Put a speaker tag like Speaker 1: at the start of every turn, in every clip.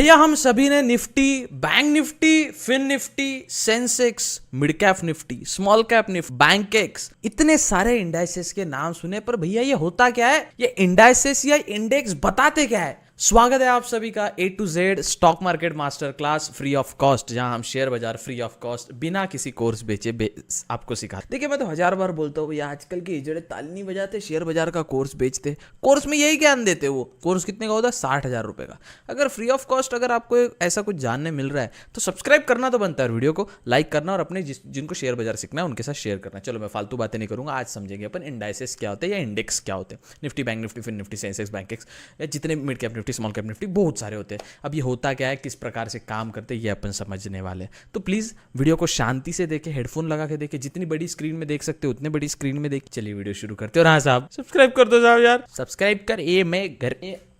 Speaker 1: भैया हम सभी ने Nifty, bank Nifty, fin Nifty, Sensex, mid cap Nifty, small cap Nifty, Bankex, इतने सारे इंडाइसेस के नाम सुने, पर भैया ये होता क्या है? ये इंडाइसेस या इंडेक्स बताते क्या है? स्वागत है आप सभी का A to Z stock market master class free of cost, जहां हम शेयर बाजार फ्री ऑफ कॉस्ट बिना किसी कोर्स बेचे आपको सिखाते। देखिए मैं तो हजार बार बोलता हूँ भैया, आजकल के एजेड ताली नहीं बजाते, शेयर बाजार का कोर्स बेचते। कोर्स में यही ज्ञान देते, वो कोर्स कितने का होता है? 60,000 रुपए का। अगर फ्री ऑफ कॉस्ट अगर आपको ऐसा कुछ जानने मिल रहा है तो सब्सक्राइब करना तो बनता है, वीडियो को लाइक करना और अपने जिनको शेयर बाजार सीखना है उनके साथ शेयर करना। चलो मैं फालतू बातें नहीं करूंगा, आज समझेंगे अपन इंडाइसेस क्या होते हैं या इंडेक्स क्या होते हैं। Nifty, bank Nifty, fin Nifty, Sensex, Bankex या जितने mid cap Nifty, small cap Nifty, बहुत सारे होते हैं। अब ये होता क्या है, किस प्रकार से काम करते हैं, ये अपन समझने वाले हैं। तो प्लीज वीडियो को शांति से देखें, हेडफोन लगा के देखें, जितनी बड़ी स्क्रीन में देख सकते हो उतनी बड़ी स्क्रीन में देख। चलिए वीडियो शुरू करते हो। हाँ साहब सब्सक्राइब कर दो साहब, यार सब्सक्राइब कर। ए मैं घर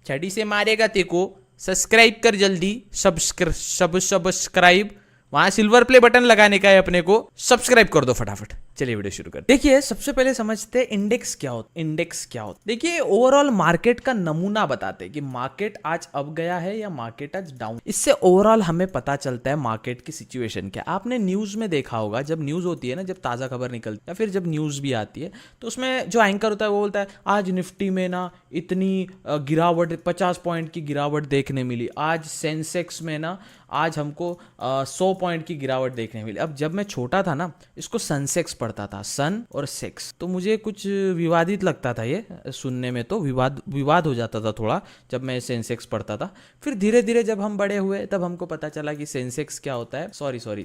Speaker 1: छड़ी से मारेगा तेको, सब्सक्राइब कर जल्दी। सब्सक्राइब, वहां सिल्वर प्ले बटन लगाने का है अपने को, सब्सक्राइब कर दो फटाफट। चलिए वीडियो शुरू करते। देखिए सबसे पहले समझते हैं इंडेक्स क्या होता है। इंडेक्स क्या होता है? देखिए ओवरऑल मार्केट का नमूना बताते हैं कि मार्केट आज अप गया है या मार्केट आज डाउन। इससे ओवरऑल हमें पता चलता है मार्केट की सिचुएशन क्या। आपने न्यूज में देखा होगा, जब न्यूज होती है ना, जब ताजा खबर निकलती है या फिर जब न्यूज भी आती है तो उसमें जो एंकर होता है वो बोलता है आज निफ्टी में ना इतनी गिरावट, 50 पॉइंट की गिरावट देखने मिली, आज सेंसेक्स में ना आज हमको 100 पॉइंट की गिरावट देखने मिली। अब जब मैं छोटा था ना, इसको सनसेक्स पढ़ता था, सन और सेक्स, तो मुझे कुछ विवादित लगता था ये सुनने में, तो विवाद हो जाता था थोड़ा जब मैं सेंसेक्स पढ़ता था। फिर धीरे धीरे जब हम बड़े हुए तब हमको पता चला कि सेंसेक्स क्या होता है,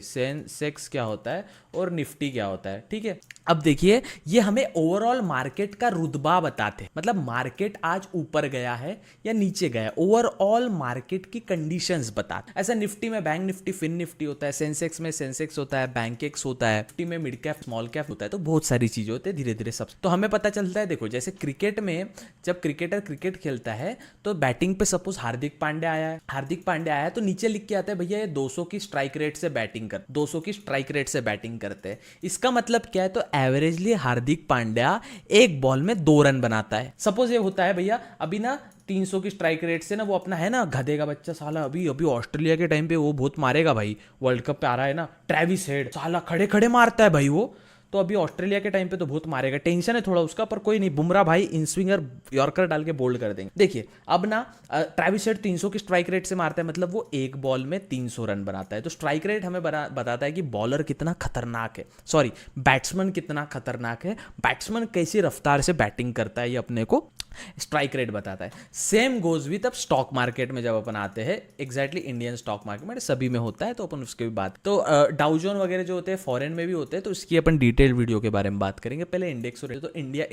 Speaker 1: सेंसेक्स क्या होता है और निफ्टी क्या होता है। ठीक है, अब देखिए ये हमें ओवरऑल मार्केट का रुतबा बताते हैं, मतलब मार्केट आज ऊपर गया है या नीचे गया है, ओवरऑल मार्केट की कंडीशंस बताते हैं। ऐसा निफ्टी में बैंक निफ्टी, फिन निफ्टी होता है, सेंसेक्स में सेंसेक्स होता है, बैंकेक्स होता है, निफ्टी में मिड कैप, स्मॉल कैप होता है, तो बहुत सारी चीजें होती है। धीरे धीरे सब तो हमें पता चलता है। देखो जैसे क्रिकेट में जब क्रिकेटर क्रिकेट खेलता है तो बैटिंग पे सपोज हार्दिक पांड्या आया है तो नीचे लिख के आता है भैया ये 200 की स्ट्राइक रेट से बैटिंग कर, 200 की स्ट्राइक रेट से बैटिंग करते हैं। इसका मतलब क्या है? तो एवरेजली हार्दिक पांड्या एक बॉल में 2 रन बनाता है। सपोज ये होता है भैया अभी ना 300 की स्ट्राइक रेट से ना, वो अपना है ना गधे का बच्चा साला, अभी ऑस्ट्रेलिया के टाइम पे वो बहुत मारेगा भाई, वर्ल्ड कप पे आ रहा है ना, ट्रेविस हेड साला खड़े खड़े मारता है भाई वो, तो अभी ऑस्ट्रेलिया के टाइम पे तो बहुत मारेगा। टेंशन है थोड़ा उसका, पर कोई नहीं, बुमराह भाई इन स्विंगर यॉर्कर डाल के बोल्ड कर देंगे। देखिए अब ना ट्रेविस हेड 300 की स्ट्राइक रेट से मारता है, मतलब वो एक बॉल में 300 रन बनाता है। तो स्ट्राइक रेट हमें बताता है कि बॉलर कितना खतरनाक है, सॉरी बैट्समैन कितना खतरनाक है, बैट्समैन कैसी रफ्तार से बैटिंग करता है, ये अपने को स्ट्राइक रेट बताता है। सेम गोज विद अब स्टॉक मार्केट में जब अपन आते हैं, एग्जैक्टली इंडियन स्टॉक मार्केट में सभी में होता है, तो अपन उसके भी बात, तो डाउ जोन वगैरह जो होते हैं फॉरेन में भी होते हैं, तो इसकी अपन डिटेल वीडियो के बारे में बात करेंगे। पहले इंडेक्स और तो इंडिया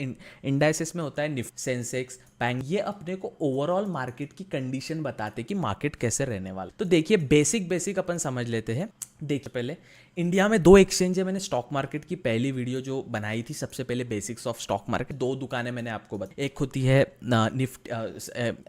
Speaker 1: इंडाइसेस में होता है निफ्टी, सेंसेक्स, बैंक, ये अपने को ओवरऑल मार्केट की कंडीशन बताते हैं कि मार्केट कैसे रहने वाला। तो देखिए बेसिक अपन समझ लेते हैं। देखिए पहले इंडिया में 2 एक्सचेंज है। मैंने स्टॉक मार्केट की पहली वीडियो जो बनाई थी, सबसे पहले बेसिक्स ऑफ स्टॉक मार्केट, 2 दुकानें मैंने आपको बताई। एक होती है निफ्टी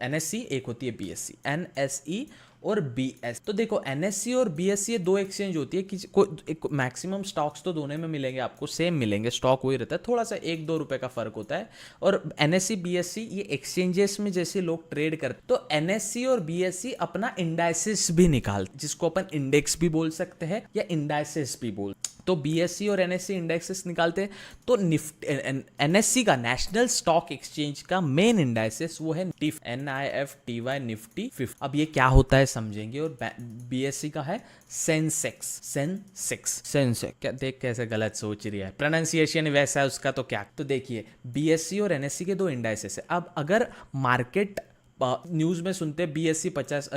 Speaker 1: NSE, एक होती है BSE, NSE और BS। तो देखो NSE और BSE ये 2 एक्सचेंज होती है कि मैक्सिमम स्टॉक्स तो दोनों में मिलेंगे, आपको सेम मिलेंगे, स्टॉक वही रहता है, थोड़ा सा 1-2 रुपए का फर्क होता है। और NSE BSE ये एक्सचेंजेस में जैसे लोग ट्रेड करते, तो NSE और BSE अपना इंडाइसेस भी निकालते, जिसको अपन इंडेक्स भी बोल सकते हैं या इंडाइसेस भी बोल। तो BSE और NSE इंडेक्सेस निकालते हैं। तो NSE का, नेशनल स्टॉक एक्सचेंज का मेन इंडाइसेस वो है NIFTY निफ्टी 50। अब ये क्या होता है समझेंगे। और BSE का है सेंसेक्स। क्या देख कैसे गलत सोच रही है, प्रोनाउंसिएशन वैसा है उसका, तो क्या। तो देखिए BSE और NSE के 2 इंडाइसेस है। अब अगर मार्केट न्यूज में सुनते हैं BSE 50,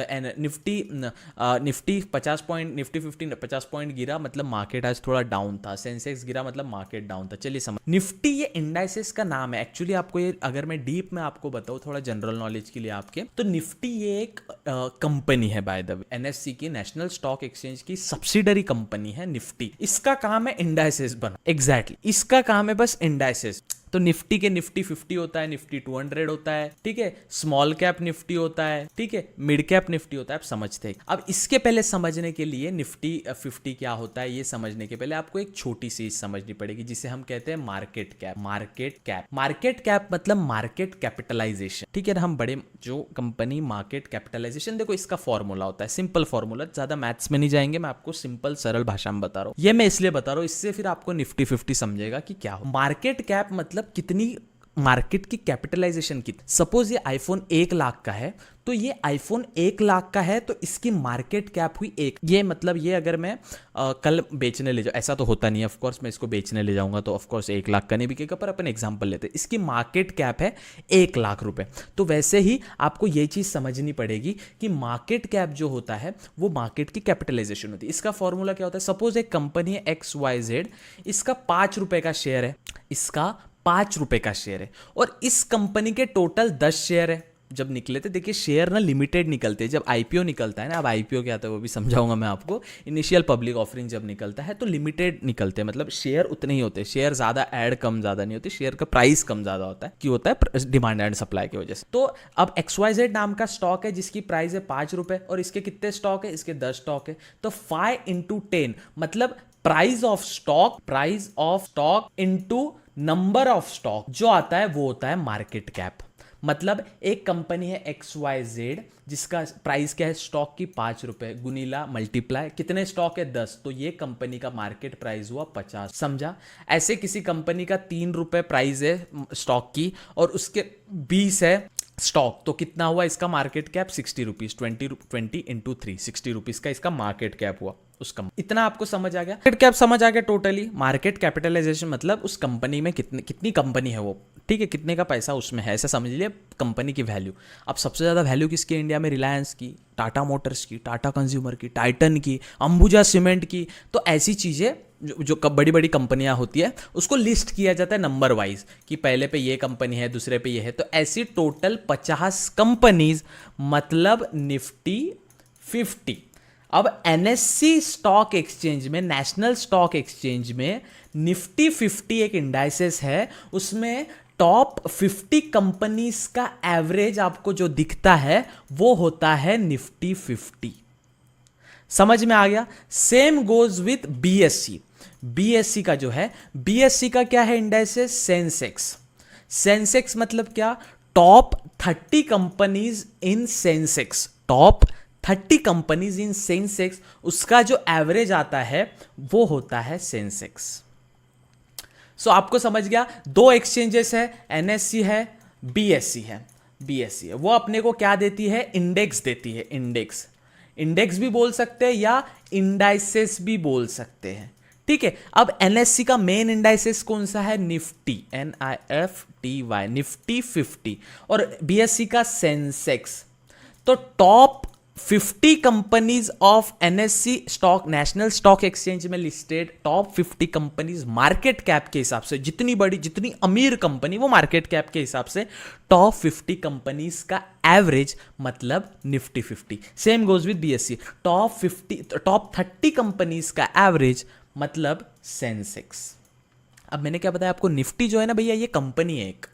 Speaker 1: Nifty 50 point, Nifty 50 50 point गिरा, मतलब मार्केट आज थोड़ा डाउन था, सेंसेक्स गिरा मतलब मार्केट डाउन था। चलिए समझ, निफ्टी ये इंडाइसेस का नाम है एक्चुअली। आपको ये अगर मैं डीप में आपको बताऊं थोड़ा जनरल नॉलेज के लिए आपके, तो निफ्टी ये एक कंपनी है बाय द वे, NSE की, नेशनल स्टॉक एक्सचेंज की सब्सिडरी कंपनी है निफ्टी। इसका काम है इंडाइसेस बना, एग्जैक्टली इसका काम है बस इंडाइसेस। तो निफ्टी के निफ्टी 50 होता है, निफ्टी 200 होता है, ठीक है, स्मॉल कैप निफ्टी होता है, ठीक है, मिड कैप निफ्टी होता है, आप समझते हैं। अब इसके पहले समझने के लिए निफ्टी 50 क्या होता है ये समझने के पहले आपको एक छोटी सी चीज समझनी पड़ेगी जिसे हम कहते हैं market cap. Market cap, market cap मतलब मार्केट कैपिटलाइजेशन, ठीक है। हम बड़े जो कंपनी मार्केट कैपिटलाइजेशन, देखो इसका फॉर्मूला होता है, सिंपल फॉर्मूला, ज्यादा मैथ्स में नहीं जाएंगे, मैं आपको सिंपल सरल भाषा में बता रहा हूँ। ये मैं इसलिए बता रहा हूँ, इससे फिर आपको निफ्टी 50 समझेगा कि क्या हो। मार्केट कैप मतलब कितनी मार्केट की कैपिटलाइजेशन की। सपोज ये आईफोन 1 लाख का है, तो ये आईफोन 1 लाख का है तो इसकी मार्केट कैप हुई 1। ये मतलब ये अगर मैं कल बेचने ले जाऊँ, ऐसा तो होता नहीं है ऑफकोर्स, मैं इसको बेचने ले जाऊंगा तो ऑफकोर्स 1 लाख का नहीं बिकेगा, पर अपन एग्जांपल लेते हैं, इसकी मार्केट कैप है 1 लाख रुपए। तो वैसे ही आपको ये चीज समझनी पड़ेगी कि मार्केट कैप जो होता है वो मार्केट की कैपिटलाइजेशन होती है। इसका फॉर्मूला क्या होता है, सपोज एक कंपनी है XYZ, इसका 5 रुपए का शेयर है, इसका 5 रुपए का शेयर है, और इस कंपनी के टोटल 10 शेयर है। जब निकले थे, देखिए शेयर ना लिमिटेड निकलते हैं, जब आईपीओ निकलता है ना, अब आईपीओ क्या आता है वो भी समझाऊंगा मैं आपको। इनिशियल पब्लिक ऑफरिंग जब निकलता है तो लिमिटेड निकलते हैं, मतलब शेयर उतने ही होते हैं, शेयर ज्यादा ऐड कम ज्यादा नहीं होते, शेयर का प्राइस कम ज्यादा होता है, क्यों होता है, डिमांड एंड सप्लाई की वजह से। तो अब XYZ नाम का स्टॉक है जिसकी प्राइस है 5 रुपए, और इसके कितने स्टॉक है, इसके 10 स्टॉक है, तो 5 × 10 मतलब price of stock into number of stock जो आता है वो होता है मार्केट कैप। मतलब एक कंपनी है XYZ जिसका प्राइस क्या है स्टॉक की 5 रुपए, गुनीला मल्टीप्लाई कितने स्टॉक है 10, तो ये कंपनी का मार्केट प्राइस हुआ 50। समझा। ऐसे किसी कंपनी का 3 रुपए प्राइस है स्टॉक की और उसके 20 है स्टॉक, तो कितना हुआ इसका मार्केट कैप 60 रुपीज, 20 × 3 60 रुपीज का इसका मार्केट कैप हुआ उसका। इतना आपको समझ आ गया, मार्केट कैप समझ आ गया टोटली। मार्केट कैपिटलाइजेशन मतलब उस कंपनी में कितनी कंपनी है वो, ठीक है, कितने का पैसा उसमें है, ऐसा समझ लीजिए कंपनी की वैल्यू। अब सबसे ज्यादा वैल्यू किसकी इंडिया में, रिलायंस की, टाटा मोटर्स की, टाटा कंज्यूमर की, टाइटन की, अंबुजा सीमेंट की। तो ऐसी चीजें जो बड़ी बड़ी कंपनियां होती है उसको लिस्ट किया जाता है नंबर वाइज कि पहले पे ये कंपनी है, दूसरे पे ये है। तो ऐसी टोटल 50 कंपनीज मतलब निफ्टी 50। अब NSE स्टॉक एक्सचेंज में, नेशनल स्टॉक एक्सचेंज में निफ्टी 50 एक इंडाइसेस है, उसमें टॉप 50 कंपनीज का एवरेज आपको जो दिखता है वो होता है निफ्टी 50। समझ में आ गया। सेम गोज विथ BSE का जो है, BSE का क्या है इंडाइसेस, सेंसेक्स मतलब क्या, top 30 companies in Sensex, top 30 companies in Sensex, उसका जो एवरेज आता है वो होता है सेंसेक्स। सो आपको समझ गया, 2 एक्सचेंजेस है, NSE है, BSE है। वो अपने को क्या देती है, इंडेक्स देती है, इंडेक्स भी बोल सकते हैं या इंडाइसेस भी बोल सकते हैं, ठीक है। अब NSE का मेन इंडाइसेस कौन सा है, निफ्टी, NIFTY, निफ्टी 50, और BSE का सेंसेक्स। तो top 50 companies of NSE stock, national stock exchange में listed top 50 companies market cap के हिसाब से, जितनी बड़ी जितनी अमीर कंपनी वो मार्केट कैप के हिसाब से, टॉप 50 कंपनीज का एवरेज मतलब Nifty 50। Same goes with BSE, top 30 companies का एवरेज मतलब सेंसेक्स। अब मैंने क्या बताया आपको, निफ्टी जो है ना भैया, ये कंपनी है एक,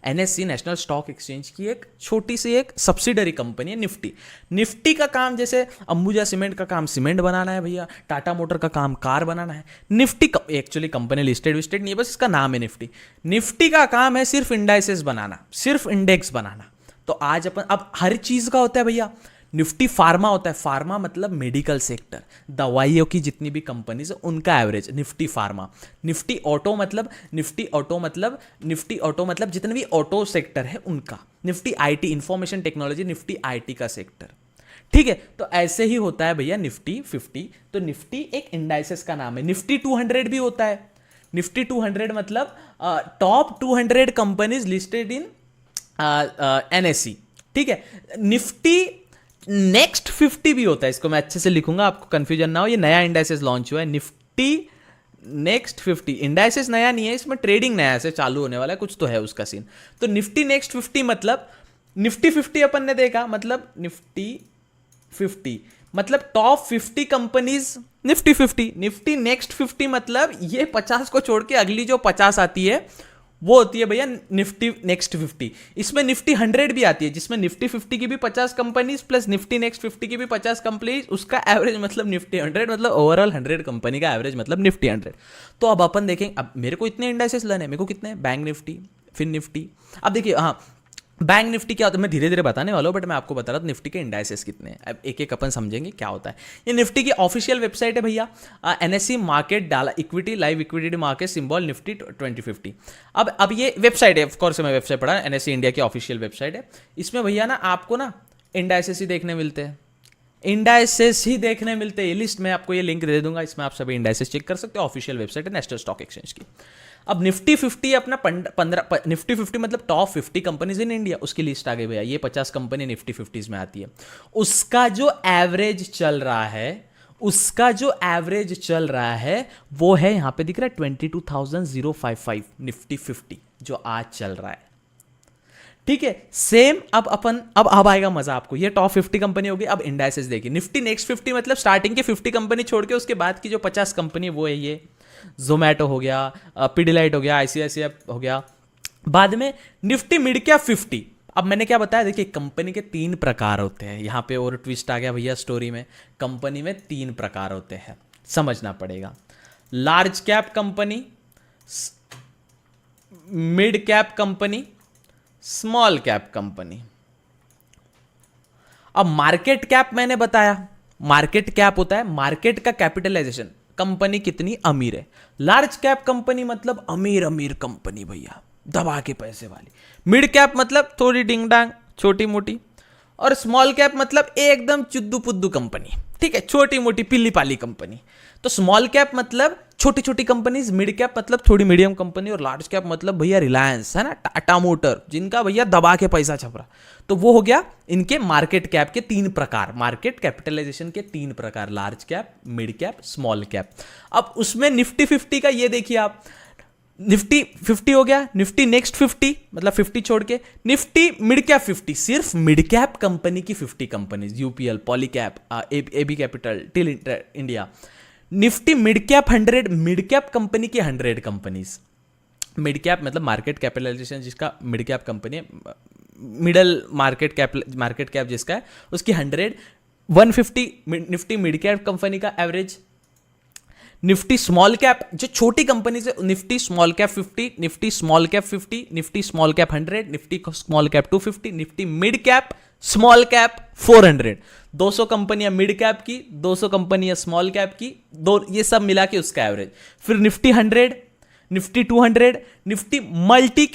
Speaker 1: NSE नेशनल स्टॉक एक्सचेंज की एक छोटी सी एक सब्सिडरी कंपनी है निफ्टी का काम, जैसे अंबुजा सीमेंट का काम सीमेंट बनाना है भैया, टाटा मोटर का काम कार बनाना है। निफ्टी एक्चुअली कंपनी लिस्टेड नहीं है, बस इसका नाम है निफ्टी का काम है सिर्फ इंडाइसेस बनाना, सिर्फ इंडेक्स बनाना। तो आज अपन, अब हर चीज का होता है भैया, निफ्टी फार्मा होता है, फार्मा मतलब मेडिकल सेक्टर, दवाइयों की जितनी भी कंपनीज है उनका average Nifty pharma. Nifty auto मतलब जितने भी ऑटो सेक्टर है उनका। Nifty IT information technology, Nifty IT का सेक्टर, ठीक है। तो ऐसे ही होता है भैया निफ्टी 50। तो निफ्टी एक इंडाइसेस का नाम है। निफ्टी 200 भी होता है, निफ्टी 200 मतलब top 200 companies listed in NSE, ठीक है। निफ्टी नेक्स्ट 50 भी होता है, इसको मैं अच्छे से लिखूंगा आपको कंफ्यूजन ना हो, ये नया इंडाइसेस लॉन्च हुआ है, निफ्टी नेक्स्ट 50। इंडाइसेस नया नहीं है, इसमें ट्रेडिंग नया से चालू होने वाला है, कुछ तो है उसका सीन। तो निफ्टी नेक्स्ट 50 मतलब निफ्टी 50 अपन ने देखा, मतलब निफ्टी 50 मतलब top 50 companies Nifty 50। Nifty next 50 मतलब ये 50 को छोड़ के अगली जो 50 आती है वो होती है भैया निफ्टी नेक्स्ट 50। इसमें निफ्टी 100 भी आती है, जिसमें निफ्टी 50 की भी 50 कंपनीज प्लस निफ्टी नेक्स्ट 50 की भी 50 कंपनीज, उसका एवरेज मतलब निफ्टी 100, मतलब ओवरऑल 100 कंपनी का एवरेज मतलब निफ्टी 100। तो अब अपन देखेंगे, अब मेरे को इतने इंडाइसेस लेने हैं, मेरे को कितने, बैंक निफ्टी फिर निफ्टी। अब देखिए हाँ, बैंक निफ्टी क्या होता है मैं धीरे धीरे बताने वाला हूँ, बट मैं आपको बता रहा था निफ्टी के इंडाइसेस कितने हैं। अब एक एक अपन समझेंगे क्या होता है। ये निफ्टी की ऑफिशियल वेबसाइट है भैया, एनएससी मार्केट डाला equity live equity market symbol Nifty 2050। अब ये वेबसाइट है, ऑफकोर्स मैं वेबसाइट पढ़ा, एनएससी इंडिया की ऑफिशियल वेबसाइट है। इसमें भैया ना आपको ना इंडाइसेस ही देखने मिलते हैं, इंडाइसेस ही देखने मिलते हैं। ये लिस्ट मैं आपको ये लिंक दे दूंगा, इसमें आप सभी इंडाइसेस चेक कर सकते हो, ऑफिशियल वेबसाइट है नेशनल स्टॉक एक्सचेंज की। अब निफ्टी 50 अपना 15 निफ्टी 50 मतलब टॉप 50 कंपनीज इन इंडिया, उसकी लिस्ट आ गई भैया। ये 50 कंपनी निफ्टी 50 में आती है। उसका जो एवरेज चल रहा है, उसका जो एवरेज चल रहा है वो है यहां पे दिख रहा है 22,055 निफ्टी 50 जो आज चल रहा है। ठीक है, सेम अब अपन अब आएगा मजा आपको। ये टॉप 50 कंपनी होगी। अब इंडाइसेस देखिए, निफ्टी नेक्स्ट 50 मतलब स्टार्टिंग के 50 कंपनी छोड़ के उसके बाद की जो 50 कंपनी वो है ये जोमैटो हो गया, पिडिलाइट हो गया, आईसीआईसीआई हो गया। बाद में निफ्टी मिड कैप 50। अब मैंने क्या बताया, देखिए कंपनी के 3 प्रकार होते हैं। यहां पे और ट्विस्ट आ गया भैया स्टोरी में, कंपनी में 3 प्रकार होते हैं, समझना पड़ेगा। Large cap company, mid cap company, small cap company. अब मार्केट कैप मैंने बताया, मार्केट कैप होता है मार्केट का कैपिटलाइजेशन, कंपनी कितनी अमीर है। लार्ज कैप कंपनी मतलब अमीर अमीर कंपनी भैया, दबा के पैसे वाली। मिड कैप मतलब थोड़ी डिंग डांग छोटी मोटी, और स्मॉल कैप मतलब एकदम चुद्दू पुद्दू कंपनी, ठीक है, छोटी मोटी पिल्ली पाली कंपनी। तो स्मॉल कैप मतलब छोटी छोटी कंपनीज, मिड कैप मतलब थोड़ी मीडियम कंपनी, और लार्ज कैप मतलब भैया रिलायंस है ना, टाटा मोटर, जिनका भैया दबा के पैसा छप रहा। तो वो हो गया इनके मार्केट कैप के 3 प्रकार, मार्केट कैपिटलाइजेशन के 3 प्रकार, large cap, mid cap, small cap. अब उसमें निफ्टी 50 का ये देखिए आप, निफ्टी 50 हो गया, निफ्टी नेक्स्ट 50 मतलब 50 छोड़ के, निफ्टी मिड कैप 50 सिर्फ मिड कैप कंपनी की 50 companies, UPL, Polycab, AB capital, टिल India. Nifty mid cap 100 mid cap company की 100 कंपनीज। मिड कैप मतलब मार्केट कैपिटलाइजेशन जिसका मिड कैप कंपनी है, मिडल मार्केट कैप जिसका है उसकी 100, 150 निफ्टी मिड कैप कंपनी का एवरेज। निफ्टी स्मॉल कैप जो छोटी कंपनी से, Nifty small cap 50, Nifty small cap 50, Nifty small cap 100, Nifty small cap 250, Nifty mid cap small cap 400। 200 कंपनियां mid cap की, 200 कंपनियां स्मॉल कैप की, ये सब मिला के उसका एवरेज। फिर Nifty 100, Nifty 200, Nifty multi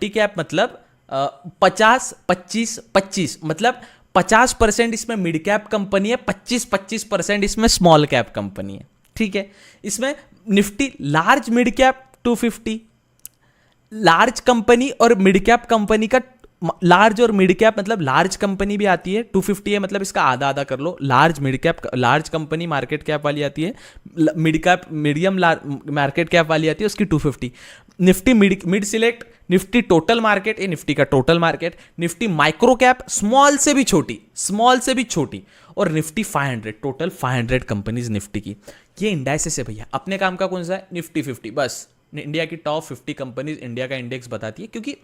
Speaker 1: cap मतलब 50, 25, 25 मतलब 50% इसमें मिड कैप कंपनी है, 25% इसमें स्मॉल कैप कंपनी है। ठीक है, इसमें Nifty large mid cap 250, large company और मिड कैप कंपनी का, लार्ज और मिड कैप मतलब लार्ज कंपनी भी आती है 250 है, मतलब इसका आधा आधा कर लो, large mid cap, large company market cap वाली आती है, mid cap medium market cap वाली आती है उसकी 250। Nifty mid select, Nifty total market, ये निफ्टी का total market, Nifty micro cap small से भी छोटी, और निफ्टी 500, टोटल 500 कंपनीज निफ्टी की। ये इंडाइसेस है भैया। अपने काम का कौन सा है, निफ्टी 50, बस इंडिया की टॉप 50 कंपनीज इंडिया का इंडेक्स बताती है, क्योंकि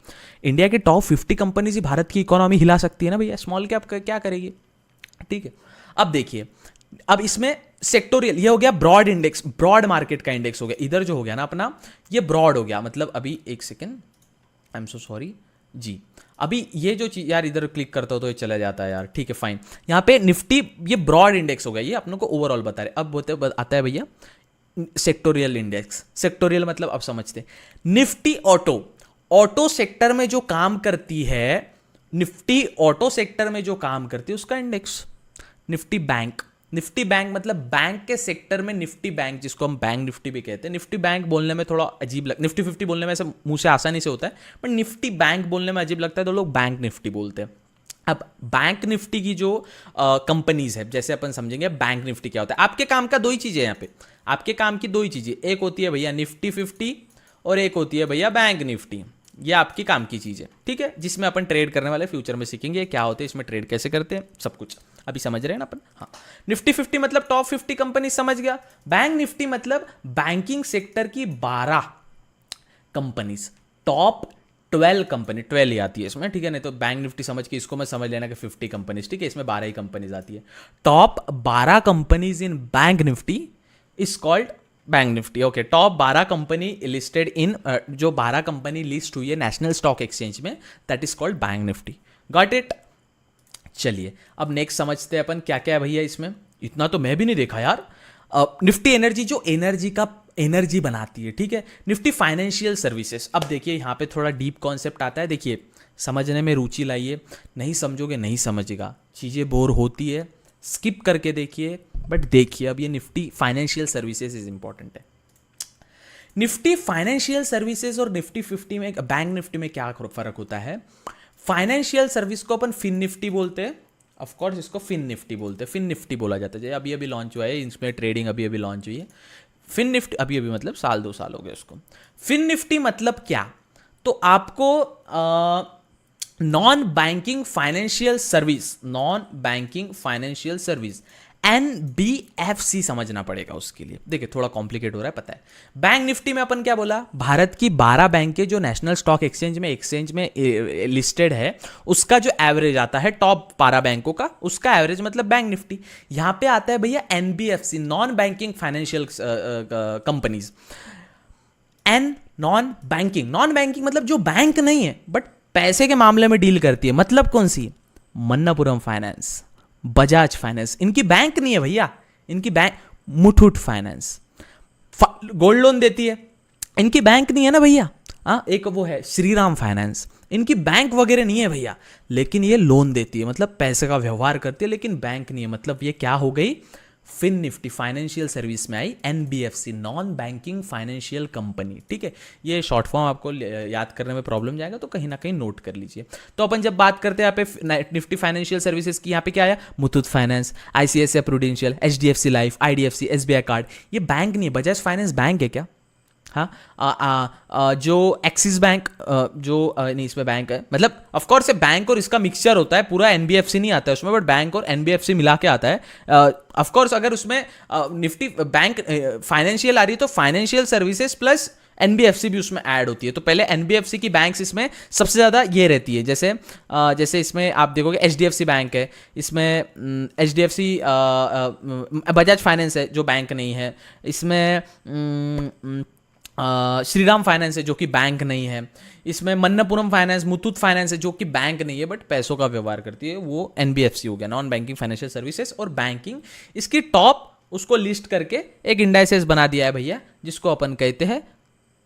Speaker 1: इंडिया के टॉप 50 कंपनीज ही भारत की इकोनॉमी हिला सकती है ना भैया, स्मॉल कैप क्या करेगी। ठीक है, अब देखिए, अब इसमें सेक्टोरियल, ये हो गया ब्रॉड इंडेक्स, ब्रॉड मार्केट का इंडेक्स हो गया। इधर जो हो गया ना अपना, ये ब्रॉड हो गया, मतलब अभी एक second, I am so sorry ji, अभी ये जो चीज यार इधर क्लिक करता हो तो ये चला जाता है यार, ठीक है फाइन। यहाँ पे निफ्टी ये ब्रॉड इंडेक्स हो गया, ये अपनों को ओवरऑल बता रहे। अब आता है भैया सेक्टोरियल इंडेक्स। सेक्टोरियल मतलब अब समझते हैं, निफ्टी ऑटो सेक्टर में जो काम करती है, निफ्टी ऑटो सेक्टर में जो काम करती है उसका इंडेक्स। निफ्टी बैंक मतलब बैंक के सेक्टर में निफ्टी बैंक, जिसको हम बैंक निफ्टी भी कहते हैं। निफ्टी बैंक बोलने में थोड़ा अजीब निफ्टी 50 बोलने में ऐसे मुंह से आसानी से होता है, पर निफ्टी बैंक बोलने में अजीब लगता है तो लोग बैंक निफ्टी बोलते हैं। अब बैंक निफ्टी की जो कंपनीज है, जैसे अपन समझेंगे बैंक निफ्टी क्या होता है। आपके काम का 2 ही चीजें, यहाँ पे आपके काम की 2 ही चीजें, एक होती है भैया निफ्टी 50 और एक होती है भैया बैंक निफ्टी। ये आपकी काम की चीज है, ठीक है, जिसमें अपन ट्रेड करने वाले, फ्यूचर में सीखेंगे क्या होते हैं, इसमें ट्रेड कैसे करते हैं, सब कुछ अभी समझ रहे हैं ना अपन। हाँ, निफ्टी 50 मतलब टॉप 50 कंपनी समझ गया। बैंक निफ्टी मतलब बैंकिंग सेक्टर की 12 कंपनीज, टॉप 12 कंपनी, 12 ही आती है इसमें, ठीक है, नहीं तो बैंक निफ्टी समझ के इसको मैं समझ लेना कि 50 कंपनीज, ठीक है, इसमें 12 ही कंपनीज आती है। Top 12 companies in bank Nifty is called bank Nifty. Okay, top 12 company listed in, जो 12 कंपनी लिस्ट हुई है नेशनल स्टॉक एक्सचेंज में, that is called bank Nifty. Got it. चलिए अब नेक्स्ट समझते हैं अपन क्या क्या है भैया इसमें, इतना तो मैं भी नहीं देखा यार। निफ्टी एनर्जी, जो एनर्जी बनाती है, ठीक है। निफ्टी फाइनेंशियल सर्विसेज, अब देखिए यहाँ पे थोड़ा डीप कॉन्सेप्ट आता है, देखिए समझने में रुचि लाइए, नहीं समझोगे नहीं समझेगा, चीज़ें बोर होती है, स्किप करके देखिए, बट देखिए अब ये Nifty financial services is important है। निफ्टी फाइनेंशियल सर्विसेज और निफ्टी 50 में, बैंक निफ्टी में क्या फर्क होता है? फाइनेंशियल सर्विस को अपन फिन निफ्टी बोलते हैं, ऑफ कोर्स इसको फिन निफ्टी बोलते हैं, फिन निफ्टी बोला जाता है। अभी अभी लॉन्च हुआ है, इसमें ट्रेडिंग अभी अभी लॉन्च हुई है। फिन निफ्टी अभी अभी मतलब साल 2 साल हो गए उसको। फिन निफ्टी मतलब क्या? तो आपको non banking financial service NBFC समझना पड़ेगा उसके लिए। देखिए थोड़ा कॉम्प्लिकेट हो रहा है पता है। बैंक निफ्टी में अपन क्या बोला, भारत की 12 बैंकें जो नेशनल स्टॉक एक्सचेंज में लिस्टेड है, उसका जो एवरेज आता है टॉप 12 बैंकों का, उसका एवरेज मतलब बैंक निफ्टी। यहां पे आता है भैया NBFC, non banking financial companies. Non banking मतलब जो बैंक नहीं है बट पैसे के मामले में डील करती है, मतलब कौन सी? मन्नापुरम फाइनेंस, बजाज फाइनेंस, इनकी बैंक नहीं है भैया, इनकी bank Muthoot finance gold loan देती है, इनकी बैंक नहीं है ना भैया। हाँ, एक वो है श्रीराम फाइनेंस, इनकी बैंक वगैरह नहीं है भैया, लेकिन ये लोन देती है, मतलब पैसे का व्यवहार करती है, लेकिन बैंक नहीं है। मतलब ये क्या हो गई? फिन निफ्टी फाइनेंशियल सर्विस में आई NBFC, non banking financial company, ठीक है। ये शॉर्ट फॉर्म आपको याद करने में प्रॉब्लम जाएगा, तो कहीं ना कहीं नोट कर लीजिए। तो अपन जब बात करते हैं यहाँ पे निफ्टी फाइनेंशियल सर्विसेज की, यहाँ पे क्या आया? Muthoot finance, ICICI prudential, HDFC life, IDFC, SBI card. ये बैंक नहीं है। बजाज फाइनेंस बैंक है क्या? हाँ, जो एक्सिस बैंक, नहीं इसमें बैंक है, मतलब ऑफ कोर्स ये बैंक और इसका मिक्सचर होता है, पूरा NBFC नहीं आता है उसमें, बट बैंक और NBFC मिला के आता है। ऑफ कोर्स अगर उसमें निफ्टी बैंक फाइनेंशियल आ रही है तो फाइनेंशियल सर्विसेज प्लस NBFC भी उसमें ऐड होती है। तो पहले NBFC की बैंक्स इसमें सबसे ज़्यादा ये रहती है, जैसे इसमें आप देखोगे HDFC बैंक है, इसमें HDFC बजाज फाइनेंस है जो बैंक नहीं है, इसमें श्रीराम फाइनेंस है जो कि बैंक नहीं है, इसमें मन्नापुरम फाइनेंस, मुथूट फाइनेंस है जो कि बैंक नहीं है बट पैसों का व्यवहार करती है, वो NBFC हो गया, नॉन बैंकिंग फाइनेंशियल सर्विसेज। और बैंकिंग इसकी टॉप उसको लिस्ट करके एक इंडाइसेस बना दिया है भैया, जिसको अपन कहते हैं,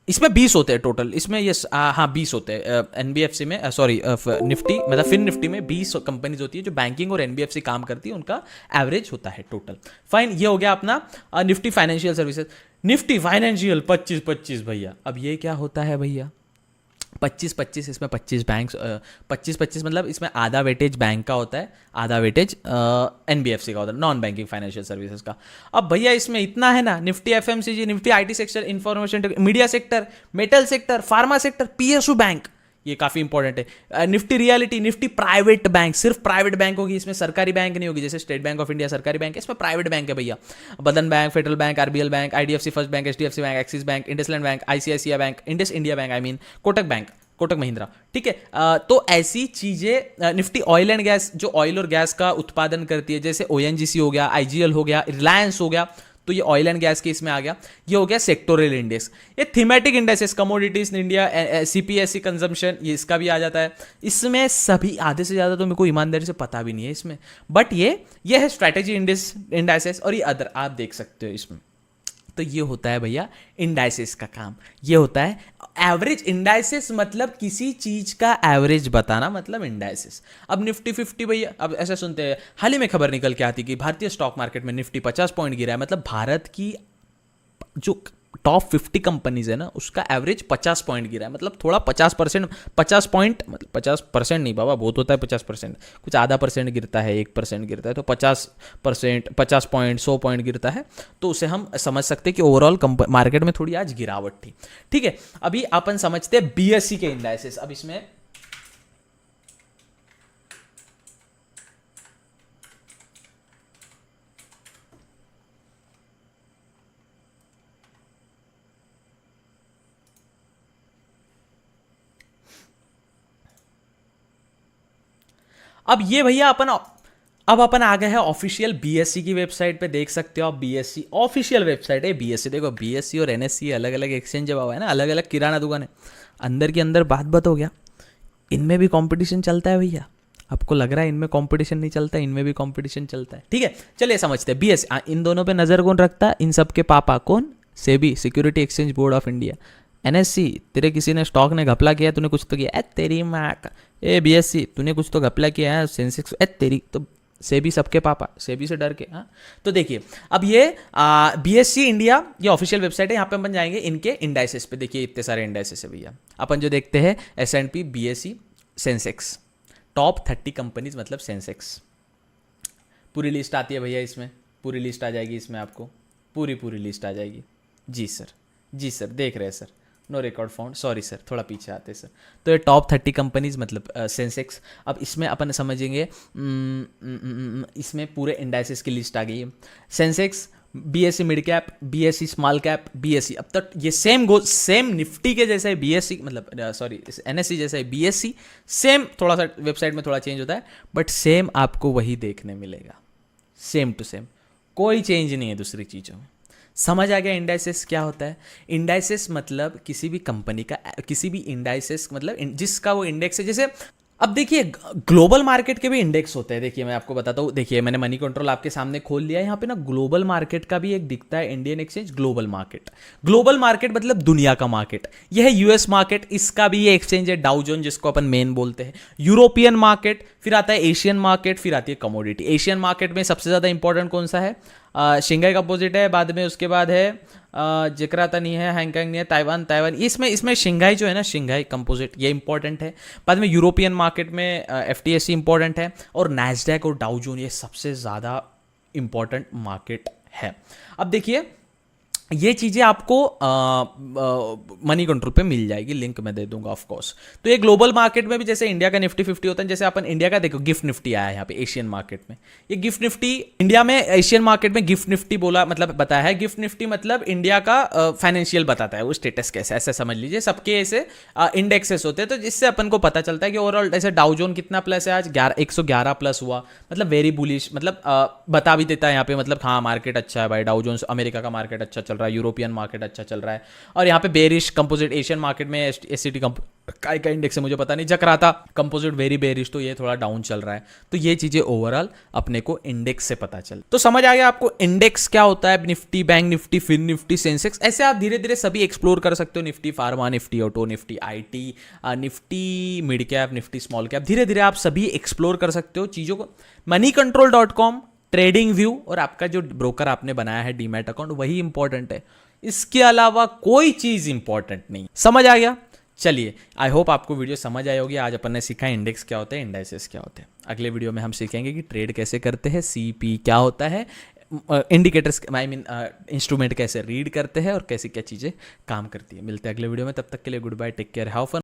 Speaker 1: इसमें 20 होते हैं टोटल, इसमें ये हाँ 20 होते हैं NBFC में, सॉरी निफ्टी मतलब फिन निफ्टी में 20 कंपनीज होती है जो बैंकिंग और NBFC काम करती है, उनका एवरेज होता है टोटल। फाइन, ये हो गया अपना Nifty financial services. Nifty financial 25-25 भैया, अब ये क्या होता है भैया? 25-25, इसमें 25 बैंक, 25-25 मतलब इसमें आधा वेटेज बैंक का होता है, आधा वेटेज NBFC का होता है, नॉन बैंकिंग फाइनेंशियल सर्विसेज का। अब भैया इसमें इतना है ना, Nifty FMCG, Nifty IT sector, information media sector, metal sector, pharma sector, PSU bank, ये काफी इंपॉर्टेंट है। Nifty realty, Nifty private bank, सिर्फ प्राइवेट बैंक होगी इसमें, सरकारी बैंक नहीं होगी। जैसे स्टेट बैंक ऑफ इंडिया सरकारी बैंक है, इसमें प्राइवेट बैंक है भैया। Bandhan Bank, Federal Bank, RBL Bank, IDFC First Bank, HDFC Bank, Axis Bank, IndusInd Bank, ICICI Bank, Indus India Bank, I mean Kotak bank, Kotak Mahindra, ठीक है। तो ऐसी चीजें, निफ्टी ऑयल एंड गैस, जो ऑयल और गैस का उत्पादन करती है, जैसे ONGC हो गया, IGL हो गया, रिलायंस हो गया, तो ये ऑयल एंड गैस के इसमें आ गया। ये हो गया सेक्टोरल इंडेक्स। ये thematic indexes, commodities India, CPSE consumption, ये इसका भी आ जाता है। इसमें सभी आधे से ज़्यादा तो मेरे को ईमानदारी से पता भी नहीं है इसमें, बट ये है स्ट्रैटेजी इंडाइसेस, और ये अदर आप देख सकते हो इसमें। तो ये होता है भैया इंडाइसेस का काम, ये होता है एवरेज। इंडाइसेस मतलब किसी चीज का एवरेज बताना, मतलब इंडाइसेस। अब निफ्टी 50 भैया, अब ऐसा सुनते हैं, हाल ही में खबर निकल के आती कि भारतीय स्टॉक मार्केट में निफ्टी 50 पॉइंट गिरा है, मतलब भारत की जो टॉप 50 कंपनीज है ना, उसका एवरेज 50 पॉइंट गिरा है, मतलब थोड़ा 50%, 50 पॉइंट, मतलब 50% नहीं बाबा, बहुत होता है 50%, कुछ आधा परसेंट गिरता है, 1% गिरता है, तो 50%, 50 पॉइंट, 100 पॉइंट गिरता है, तो उसे हम समझ सकते हैं कि ओवरऑल मार्केट में थोड़ी आज गिरावट थी, ठीक है। अभी अपन समझते हैं BSE के इंडाइसेस। अब इसमें अब ये भैया अपन आ गए हैं ऑफिशियल बीएससी की वेबसाइट पे, देख सकते हो आप बीएससी ऑफिशियल वेबसाइट है बीएससी। देखो बीएससी और एनएससी अलग अलग एक्सचेंज जब हुआ है ना, अलग अलग किराना दुकान है, अंदर के अंदर बात हो गया, इनमें भी कंपटीशन चलता है भैया। आपको लग रहा है इनमें कंपटीशन नहीं चलता, इनमें भी कंपटीशन चलता है, ठीक है। चलिए समझते हैं बीएससी इन दोनों पे नजर कौन रखता है, इन सब के पापा कौन, SEBI security exchange board of India. NSC तेरे किसी ने स्टॉक ने घपला किया, तूने कुछ तो किया, ए तेरी माँ का। ए बीएससी तूने कुछ तो घपला किया है, सेंसेक्स ए तेरी, तो सेबी सबके पापा, सेबी से डर के। हाँ तो देखिए अब ये बीएससी इंडिया ये ऑफिशियल वेबसाइट है, यहाँ पे अपन जाएंगे इनके इंडाइसेस पे। देखिए इतने सारे इंडाइसेस है भैया, अपन जो देखते हैं S&P BSc Sensex top 30 companies मतलब सेंसेक्स, पूरी लिस्ट आती है भैया इसमें, पूरी लिस्ट आ जाएगी इसमें, आपको पूरी लिस्ट आ जाएगी। जी सर देख रहे हैं sir, no record found, sorry sir थोड़ा पीछे आते सर। तो ये टॉप 30 कंपनीज मतलब सेंसेक्स। अब इसमें अपन समझेंगे, इसमें पूरे इंडाइसेस की लिस्ट आ गई है। Sensex, BSc mid cap, BSc small cap, BSc, अब तक ये सेम निफ्टी के जैसा है बीएससी, मतलब सॉरी एनएससी जैसा है बीएससी, सेम, थोड़ा सा वेबसाइट में थोड़ा चेंज होता है, बट सेम आपको वही देखने मिलेगा, सेम टू सेम, कोई चेंज नहीं है दूसरी चीज़ों में। समझ आ गया इंडाइसेस क्या होता है? इंडाइसेस मतलब किसी भी कंपनी का, किसी भी इंडाइसेस मतलब जिसका वो इंडेक्स है। जैसे अब देखिए ग्लोबल मार्केट के भी इंडेक्स होते हैं। देखिए मैं आपको बताता हूँ, देखिए मैंने मनी कंट्रोल आपके सामने खोल लिया है, यहाँ पे ना ग्लोबल मार्केट का भी एक दिखता है, Indian exchange global market. Global market मतलब दुनिया का मार्केट, यह है यूएस मार्केट, इसका भी ये एक्सचेंज है डाउ जोन जिसको अपन मेन बोलते हैं। यूरोपियन मार्केट, फिर आता है एशियन मार्केट, फिर आती है कमोडिटी। एशियन मार्केट में सबसे ज़्यादा इंपॉर्टेंट कौन सा है? शंघाई कंपोजिट है, बाद में उसके बाद है जकार्ता नहीं है, हांगकांग नहीं है, ताइवान इसमें शंघाई जो है ना, शंघाई कंपोजिट ये इंपॉर्टेंट है। बाद में यूरोपियन मार्केट में एफटीएससी इंपॉर्टेंट है, और नैस्डैक और डाउ जोन ये सबसे ज़्यादा इंपॉर्टेंट मार्केट है। अब देखिए ये चीज़ें आपको मनी कंट्रोल पे मिल जाएगी, लिंक मैं दे दूंगा ऑफ कोर्स। तो ये ग्लोबल मार्केट में भी जैसे इंडिया का निफ्टी 50 होता है, जैसे अपन इंडिया का देखो गिफ्ट निफ्टी आया है यहाँ पे एशियन मार्केट में। ये गिफ्ट निफ्टी इंडिया में, एशियन मार्केट में गिफ्ट निफ्टी बोला मतलब बताया है। गिफ्ट निफ्टी मतलब इंडिया का फाइनेंशियल बताता है, वो स्टेटस कैसे, ऐसे समझ लीजिए। सबके ऐसे इंडेक्सेस होते हैं, तो जिससे अपन को पता चलता है कि ओवरऑल ऐसे डाउ जोन कितना प्लस है, आज 111 प्लस हुआ, मतलब वेरी बुलिश, मतलब बता भी देता है यहाँ पे, मतलब हाँ मार्केट अच्छा है भाई, डाउ जोन्स अमेरिका का मार्केट अच्छा चल रहा है, यूरोपियन मार्केट अच्छा चल रहा है। और यहाँ पे बेरिश कंपोजिट एशियन मार्केट में एससीटी का इंडेक्स है मुझे पता नहीं, जकार्ता कंपोजिट वेरी बेरिश, तो ये थोड़ा डाउन चल रहा है। तो ये चीजें ओवरऑल अपने को इंडेक्स से पता चल। तो समझ आ गया आपको इंडेक्स क्या होता है, Nifty, bank Nifty, fin Nifty, Sensex, ऐसे आप धीरे धीरे सभी एक्सप्लोर कर सकते हो। Nifty pharma, Nifty auto, Nifty IT, Nifty mid cap, Nifty small cap, धीरे धीरे आप सभी एक्सप्लोर कर सकते हो चीजों को। moneycontrol.com, ट्रेडिंग व्यू और आपका जो ब्रोकर आपने बनाया है डीमैट अकाउंट, वही इंपॉर्टेंट है, इसके अलावा कोई चीज इंपॉर्टेंट नहीं। समझ आ गया? चलिए आई होप आपको वीडियो समझ आई होगी। आज अपन ने सीखा इंडेक्स क्या होता है, इंडाइसेस क्या होते हैं। अगले वीडियो में हम सीखेंगे कि ट्रेड कैसे करते हैं, सीपी क्या होता है, इंडिकेटर्स आई मीन इंस्ट्रूमेंट कैसे रीड करते हैं, और कैसी क्या चीज़ें काम करती है। मिलते हैं अगले वीडियो में, तब तक के लिए goodbye, take care, have fun.